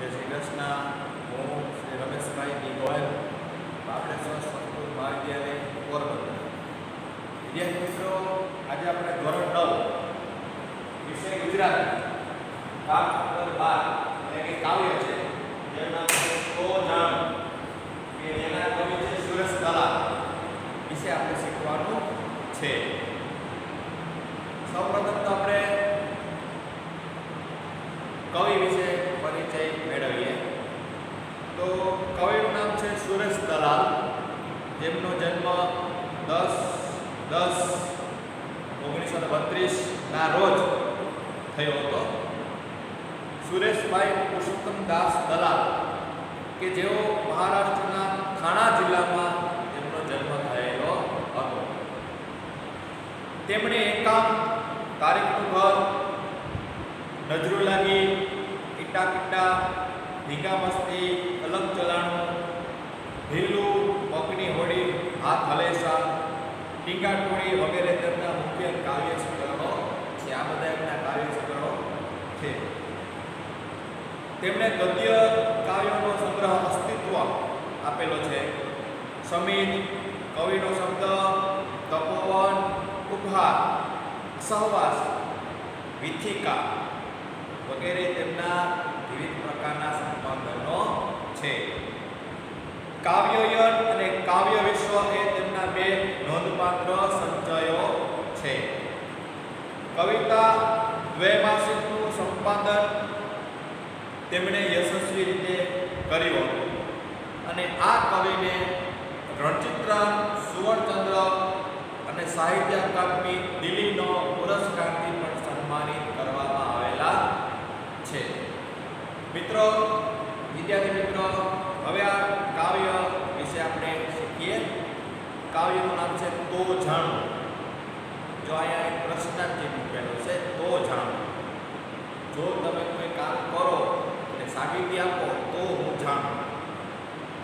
જય શ્રી કૃષ્ણ. હું શ્રી રમેશભાઈ ડી ગોયલ, બાપડેશ્વર સંસ્કૃત મહાવિદ્યાલય પોરબંદર. વિદ્યાર્થી મિત્રો, આજે આપણે ધોરણ 9 વિષય ગુજરાતી ભાગ નંબર 12 એટલે કે કાવ્ય છે, જેનું નામ છે તો જાણ, કે જેના કવિ છે સુરેશ દલાલ વિશે આપણે શીખવાનું છે. સૌપ્રથમ તો આપણે કવિ વિશે પરિચય મેળવીએ. તો કવિનું નામ છે સુરેશ દલાલ, જેમનો જન્મ 10/10/1932 ના રોજ થયો હતો. સુરેશભાઈ પુરુષોત્તમદાસ દલાલ, કે જેઓ મહારાષ્ટ્રના થાણા જિલ્લામાં તેમનો જન્મ થયેલો હતો. તેમણે એકાંત, તારીખનું ઘર, નજરો લાગી, ઈટા પિટ્ટા, ધીંગા મસ્તી, અલગ ચલાણું, ભીલું, પગની હોડી, હાથ હલેસા, ટીંગા ટોળી વગેરે તેમના મુખ્ય કાવ્ય સંગ્રહો છે. આ બધા એમના કાવ્ય સંગ્રહો છે. તેમણે ગદ્ય કાવ્યોનો સંગ્રહ અસ્તિત્વ આપેલો છે. સમીર, કવિનો શબ્દ, તપોવન, ઉપહાર, સહવાસ, વિથિકા વગેરે તેમના વિવિધ પ્રકારના સંપાદનો છે. કાવ્યયન અને કાવ્ય વિશ્વ એ તેમના બે નોંધપાત્ર સંચયો છે. કવિતા દ્વૈમાસિકનું સંપાદન તેમણે યશસ્વી રીતે કર્યું અને આ કવિને રણચિત્રા, સુવર્ણચંદ્ર અને સાહિત્ય અકાદમી દિલ્હીનો પુરસ્કારથી પણ સન્માનિત કરવામાં આવેલા છે. મિત્રો, વિદ્યાર્થી મિત્રો, હવે આ કાવ્ય વિશે આપણે શીખીએ. કાવ્યનું નામ છે તો જાણું. જો અહીંયા એક પ્રશ્નાર્થ મૂકેલો છે, તો જાણું. જો તમે કોઈ કામ કરો અને સાબિતી આપો તો હું જાણું.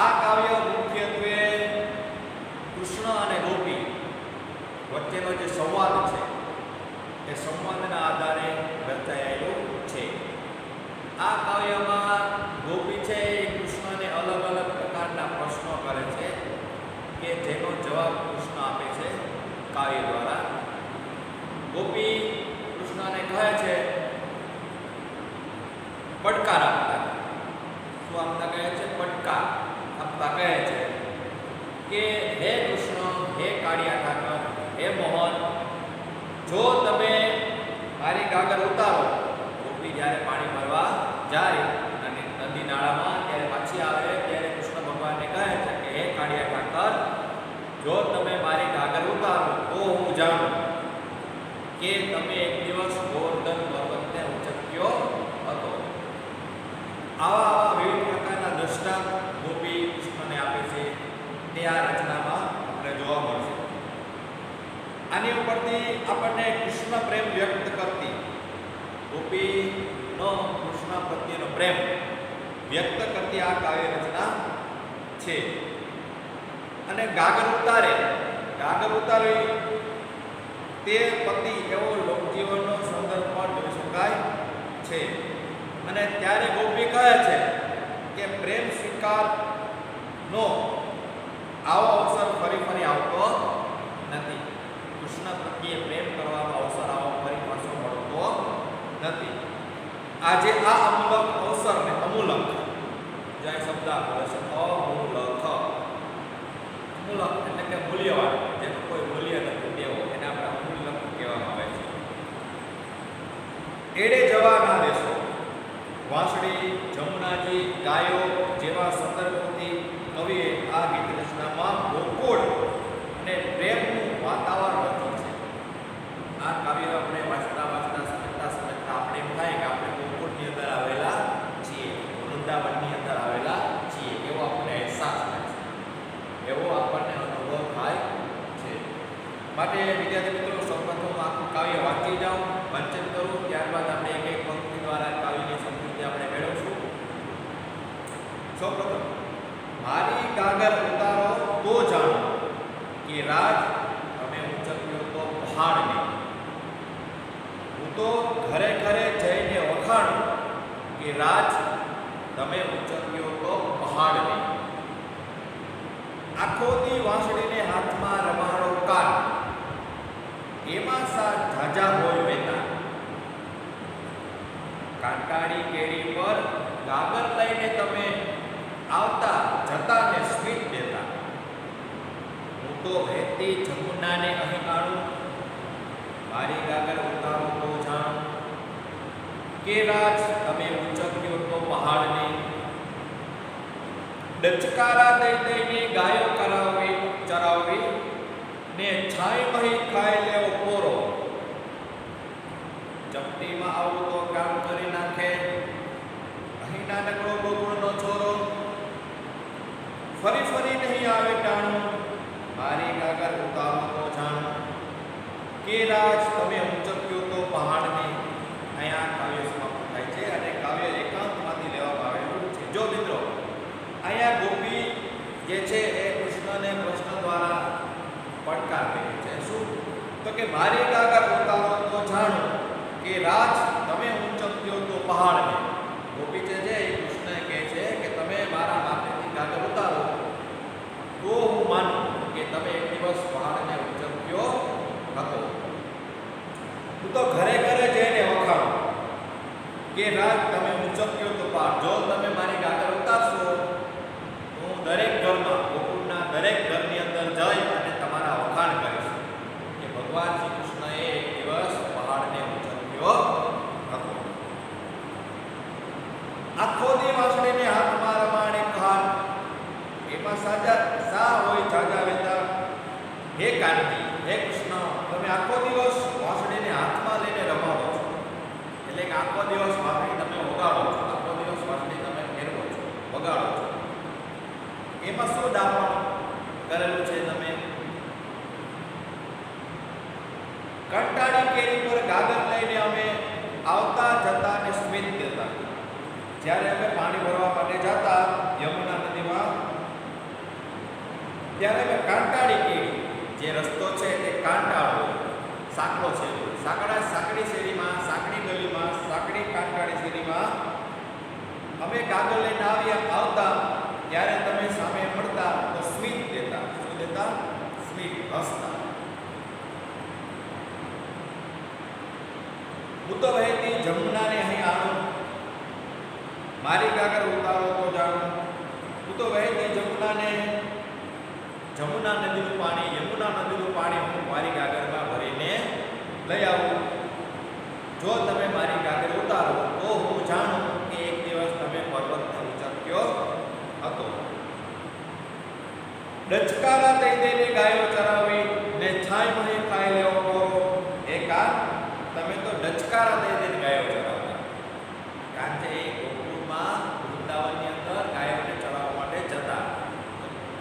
આ કાવ્ય મુખ્યત્વે કૃષ્ણ અને ગોપી વચ્ચેનો જે સંવાદ છે એ સંવાદના આધારે રચાયેલું છે. આ કાવ્યમાં ગોપી છે એ કૃષ્ણને અલગ અલગ પ્રકારના પ્રશ્નો કરે છે, કે જેનો જવાબ કૃષ્ણ આપે છે કાવ્ય દ્વારા. ગોપી કૃષ્ણને કહે છે, પડકાર આપતા. શું આપતા કહે છે? પડકાર આપતા કહે છે કે હે કૃષ્ણ, હે કાળિયા ઠાકર, હે મોહન, જો તમે મારી ગાગર ઉતારો. ગોપી જ્યારે પાણી ભરવા જાય અને નદી નાળામાં ત્યારે પાછી આવે ત્યારે કૃષ્ણ ભગવાનને કહે છે કે હે કાળિયા ઠાકર, જો તમે મારી ગાગર ઉતારો તો હું જાણું કે તમે એક દિવસ ગોવર્ધન પર્વતને ઉચક્યો હતો. આવા વિવિધ પ્રકારના દ્રષ્ટાંત ગોપી કૃષ્ણને આપે છે. તે આ રચનામાં આપણે જોવા મળશે. આની ઉપરથી આપણને કૃષ્ણ પ્રેમ વ્યક્ત કરતી, ગોપીનો કૃષ્ણ પ્રત્યેનો પ્રેમ વ્યક્ત કરતી આ કાવ્ય રચના છે. અને ગાગર ઉતારે, ગાગર ઉતારી તે પતિ એવો લોકજીવનનો સંદર્ભ પણ જોઈ શકાય છે. અને ત્યારે ગોપી કહે છે કે પ્રેમ સ્વીકારનો આવો અવસર ફરી આવતો નથી. કૃષ્ણ પ્રત્યે પ્રેમ કરવાનો અવસર આવો ફરી પાછો મળતો નથી. આજે આ અમૂલક અવસરને, અમૂલક જ્યાં શબ્દ આપેલો છે, અમૂલક, અમૂલક એટલે કે મૂલ્યવાન, જેનું કોઈ મૂલ્ય નથી તેવો, એને આપણે અમૂલક કહેવામાં આવે છે. એડે જવા ના દેશો, વાંસળી, જમુનાજી, ગાયો જેવા સંદર્ભોથી કવિએ આ ગીત રચનામાં ગોકુળ અને પ્રેમનું વાતાવરણ રચ્યું છે. આ કાવ્ય આપણે વાંચતા સમજતા આપણે એમ થાય કે આપણે ગોકુળની અંદર આવેલા છીએ, વૃંદાવનની અંદર આવેલા છીએ એવો આપણને અહેસાસ થાય છે, એવો આપણને અનુભવ થાય છે. માટે વિદ્યાર્થી મિત્રો, સૌપ્રથમ આખું કાવ્ય વાંચી જાઓ, વાંચન કરું, ત્યારબાદ આપણે એક એક પંક્તિ દ્વારા કાવ્યની સમૃદ્ધિ આપણે મેળવશું. સૌપ્રથમ, મારી ગાગર ઉતારો તો જાણો કે રાજ તમે ઉચક્યો તો પહાડને. હું તો ઘરે ઘરે જઈને વખાણું કે રાજ તમે ઉચક્યો તો પહાડને. આખો દી વાંસળીને હાથમાં રમાડો કાન, એમાં સા ઝાઝા હોય વેતા. કાંટાળી કેરી પર ગાગર લઈને તમે આવતા જતાને સ્મિત દેતા. હું તો વહેતી જમુનાને અહીં આણું, મારી ગાગર ઉતારો તો જાણું. કે રાજ તમે ઉચક્યો તો પહાડને, ડચકારા દઈ દઈને ગાયો કરાવી ચરાવી, ને છાઈ મહી ખાઈ લેવો પોરો. ચપટીમાં આવું તો કામ કરી નાખે, અહીં નાનકડો ગોકુળનો છોરો. ફરી ફરી નહીં આવે ટાણું, મારી ગાગર ઉતારો તો જાણું. કે રાજ તમે ઉચક્યો તો પહાડને. અહીંયા કાવ્ય સમાપ્ત થાય છે અને કાવ્ય એકાંતમાંથી લેવામાં આવેલું છે. જો મિત્રો, અહીંયા ગોપી જે છે એ કૃષ્ણને પ્રશ્ન દ્વારા પડકાર આપી છે. શું? તો કે મારી ગાગર ઉતારો તો જાણું, કે રાજ તમે ઉચક્યો તો પહાડને. ગોપી જે છે એ કૃષ્ણને કહે છે કે તમે મારા માથેથી ગાગર ઉતારો તો હું માનું કે તમે એક દિવસ પહાડને ઉચક્યો હતો. હું તો ઘરે ઘરે જઈને વખાણું કે રાજ તમે ઉચક્યો તો પહાડ. જો તમે મારી ગાગર ઉતારશો તો હું દરેક ઘરમાં, ગોકુળના દરેક ઘરની અંદર જઈ અને તમારા વખાણ કરીશ કે ભગવાન શ્રી કૃષ્ણએ એક દિવસ પહાડને ઉચક્યો હતો. આખો દી વાંસળીને હાથમાં રમાડે કાન, એમાં સા હોય ઝાઝા વેતા. હે કાનજી, હે કૃષ્ણ, તમે આખો દિવસ વાંસળીને હાથમાં લઈને રમાડો છો, એટલે કે આખો દિવસ વાંસળી તમે વગાડો છો, આખો દિવસ વાંસળી તમે ફેરવો છો, વગાડો છો. એમાં શું ડાપણ કરેલું છે તમે? કંટાળી કેરી પર ગાગર લઈને અમે આવતા જતા ને સ્મિત દેતા. જ્યારે અમે પાણી ભરવા માટે જતા યમુના નદીમાં, ત્યારે અમે કાંટાળી કેરી, જે રસ્તો છે તે કાંટાળો સાંકડો છે, સાંકડી શેરીમાં, સાંકડી ગલીમાં, સાંકડી કાંટાળી શેરીમાં અમે ગાગર લઈને આવતા, ત્યારે તમે સામે મળતા તો સ્મિત દેતા. શું દેતા? સ્મિત, હસતા. હું તો વહેતી જમુનાને અહીં આણું, મારી ગાગર ઉતારો તો જાણું. હું તો વહેતી જમુના નદીનું પાણી, યમુના નદીનું પાણી હું મારી ગાગરમાં ભરીને લઈ આવું. જો તમે મારી ગાગર ઉતારો તો હું જાણું કે એક દિવસ તમે પર્વતને ઉચક્યો હતો. ડચકારા દઈ દઈને ગાયો ચરાવી, ને છાઈ મને ખાઈ લેવો પોરો. એકા તમે તો ડચકારા દઈ દઈને ગાયો ચરાવતા. કારણ કે એ ગોકુળમાં, વૃંદાવનની અંદર ગાયોને ચરાવવા માટે જતા.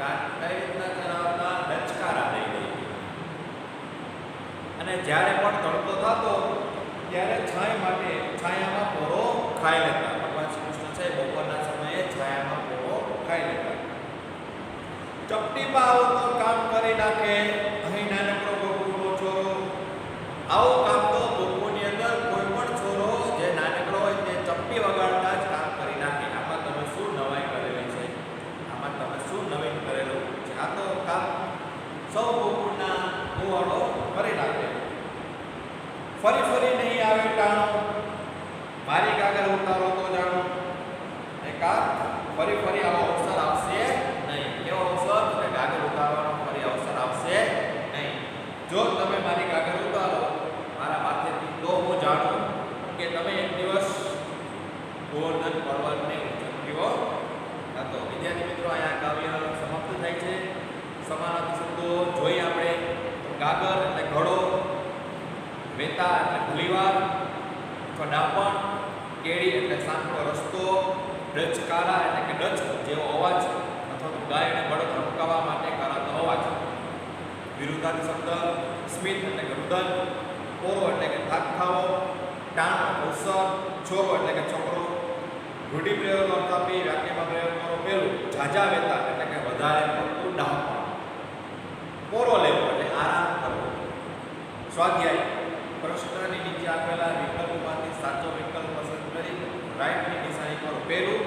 કઈ રીતના ચરાવતા? ડચકારા દઈ દઈ. અને જ્યારે પણ તડકો થતો ત્યારે છાયામાં પોરો ખાઈ લેતા. ભગવાન શ્રી કૃષ્ણ છે બપોરના સમયે છાયામાં પોરો ખાઈ લેતા. ચપટીમાં આવો તો કામ કરી નાખે, અહીં નાનકડો ગોકુળનો છોરો. આવું કામ તો ગોકુળની અંદર કોઈ પણ છોરો જે નાનકડો હોય તે ચપટી વગાડતા જ કામ કરી નાખે. આમાં તમે શું નવાઈ કરેલી છે? આમાં તમે શું નવીન કરેલું છે? આ તો કામ સૌ ગોકુળના કુવાડો કરી નાખે. ફરી ફરી નહીં આવે ટાણું, મારી ગાગર ઉતારો તો જાણું. ફરી ફરી આવો અવસર આવશે નહીં. કેવો અવસર? કે ગાગર ઉતારવાનો ફરી અવસર આવશે નહીં. જો તમે મારી ગાગર ઉતારો મારા માથેથી તો હું જાણું કે તમે એક દિવસ ગોવર્ધન પર્વતને ઉચક્યો હતો. વિદ્યાર્થી મિત્રો, અહીંયા કાવ્ય સમાપ્ત થાય છે. સમાનાર્થી શબ્દો જોઈએ આપણે તો ગાગર એટલે ઘડો, વેતા એટલે ભલીવાર અથવા ડાપણ, કેડી એટલે સાંકડો રસ્તો, ડચકારા એટલે કે ડચ જેવો અવાજ અથવા તો ગાયને બળદ રમકાવવા માટે કરાતો અવાજ. વિરુદ્ધાર્થી શબ્દ સ્મિત એટલે કે રુદન, પોરો એટલે કે થાક ખાવો, ટાણ અવસર, છોરો એટલે કે છોકરો. રૂઢિપ્રયોગ અર્થ આપી વાક્યમાં પ્રયોગ કરો. પેલું ઝાઝા વેતા એટલે કે વધારે પડતું ડાપણ. પોરો લેવો એટલે આરામ કરવો. સ્વાધ્યાય, પ્રશ્નની નીચે આપેલા વિકલ્પોમાંથી સાચો વિકલ્પ પસંદ કરી રાઈટની નિશાની કરો. પેલું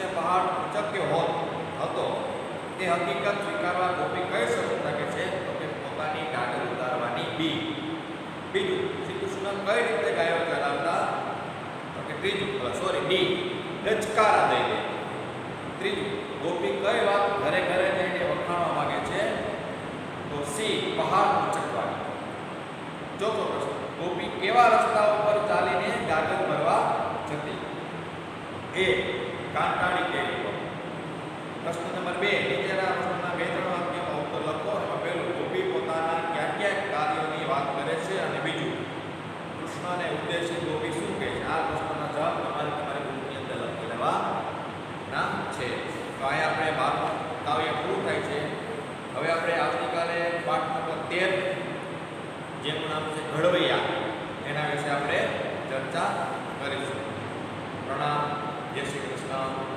કૃષ્ણે પહાડ ઉચક્યો હોત હતો તે હકીકત સ્વીકારવા ગોપી કઈ શરત રાખે છે? તો કે પોતાની ગાગર ઉતારવાની બીજું, શ્રી કૃષ્ણ કઈ રીતે ગાયો ચરાવતા? તો કે ડી, ડચકારા દઈ દે. ત્રીજું, ગોપી કઈ વાત ઘરે ઘરે જઈને વખાણવા માંગે છે? તો સી, પહાડ ઉચકવાની. ચોથો પ્રશ્ન, ગોપી કેવા રસ્તાઓ પર ચાલીને ગાગર ભરવા જતી? એ, કાંટાળી કેરી પર. પ્રશ્ન નંબર 2, નીચેના પ્રશ્નના 2-3 વાક્યમાં ઉત્તર લખો. એમાં પહેલું, ગોપી પોતાના કયા કાર્યોની વાત કરે છે? અને બીજું, કૃષ્ણને ઉદ્દેશી ગોપી શું કહે છે? આ પ્રશ્નના જવાબ તમારી બુકની અંદર લખી લેવાના છે. તો અહીંયા આપણે 12મું કાવ્ય પૂરું થાય છે. હવે આપણે આવતીકાલે પાઠ નંબર 13, જેનું નામ છે ઘડવૈયા, એના વિશે આપણે ચર્ચા કરીશું. પ્રણામ. જય શ્રી કૃષ્ણ.